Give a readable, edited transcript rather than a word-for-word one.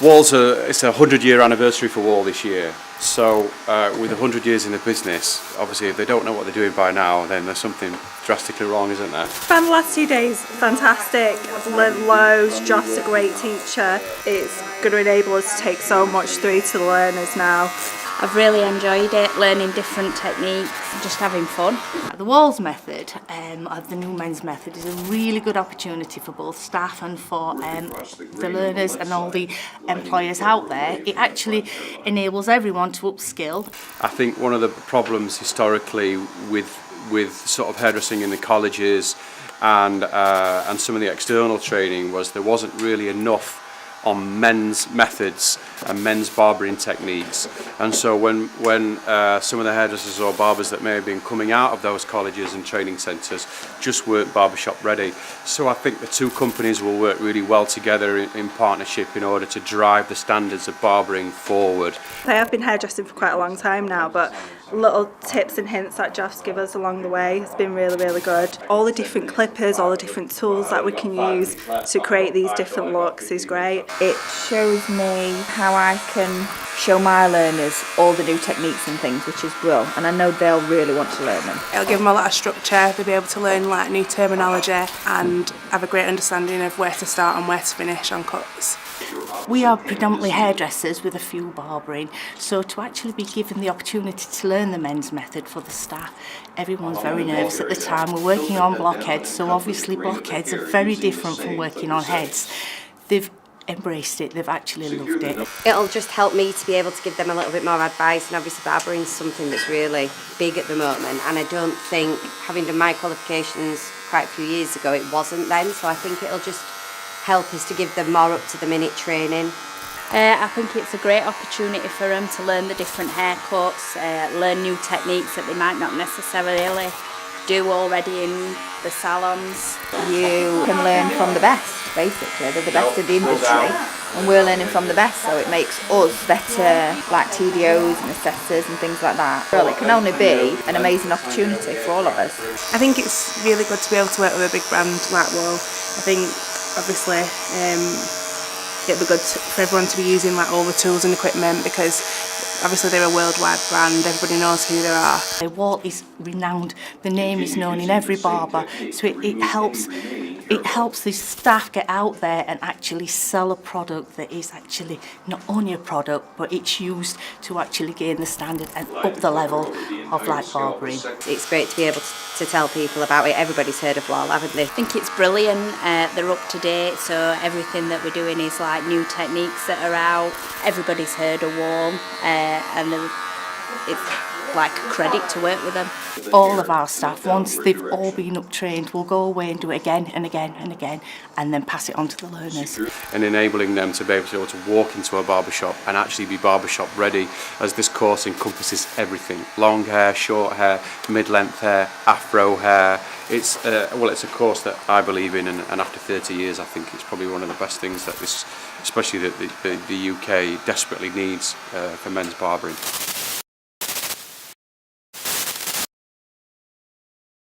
It's a 100-year anniversary for Wahl this year. So with 100 years in the business, obviously if they don't know what they're doing by now, then there's something drastically wrong, isn't there? Found the last 2 days fantastic. I've learned loads. Josh's a great teacher. It's going to enable us to take so much through to the learners now. I've really enjoyed it, learning different techniques, just having fun. The Wahl Method of the Wahl Mens Method is a really good opportunity for both staff and for the learners and all the employers out there. It actually enables everyone to upskill. I think one of the problems historically with sort of hairdressing in the colleges and some of the external training was there wasn't really enough on men's methods and men's barbering techniques, and so when some of the hairdressers or barbers that may have been coming out of those colleges and training centres just weren't barbershop ready. So I think the two companies will work really well together in partnership in order to drive the standards of barbering forward. I have been hairdressing for quite a long time now, but little tips and hints that Josh gives us along the way has been really, really good. All the different clippers, all the different tools that we can use to create these different looks is great. It shows me how I can show my learners all the new techniques and things, which is brilliant, and I know they'll really want to learn them. It'll give them a lot of structure. They'll be able to learn like new terminology and have a great understanding of where to start and where to finish on cuts. We are predominantly hairdressers with a few barbering, so to actually be given the opportunity to learn the men's method for the staff, everyone's very nervous at the time. We're working on blockheads, so obviously blockheads are very different from working on heads. They've embraced it, they've actually loved it. It'll just help me to be able to give them a little bit more advice, and obviously barbering is something that's really big at the moment, and I don't think, having done my qualifications quite a few years ago, it wasn't then, so I think it'll just help us to give them more up-to-the-minute training. I think it's a great opportunity for them to learn the different haircuts, learn new techniques that they might not necessarily do already in the salons. You can learn from the best, basically. They're the best in the industry, and we're learning from the best, so it makes us better, like TDOs and assessors and things like that. Well, it can only be an amazing opportunity for all of us. I think it's really good to be able to work with a big brand like Wahl. I think obviously it'd be good for everyone to be using like all the tools and equipment, because obviously they're a worldwide brand, everybody knows who they are. Wahl is renowned, the name is known in every barber, so it helps the staff get out there and actually sell a product that is actually not only a product, but it's used to actually gain the standard and up the level of like barbering. It's great to be able to tell people about it. Everybody's heard of Wahl, haven't they? I think it's brilliant, they're up to date, so everything that we're doing is like new techniques that are out. Everybody's heard of Wahl, and it's like a credit to work with them. All of our staff, once they've all been up-trained, will go away and do it again and again and again, and then pass it on to the learners. And enabling them to be able to walk into a barbershop and actually be barbershop ready, as this course encompasses everything: long hair, short hair, mid-length hair, afro hair. It's a course that I believe in, and after 30 years I think it's probably one of the best things that especially the UK desperately needs for men's barbering.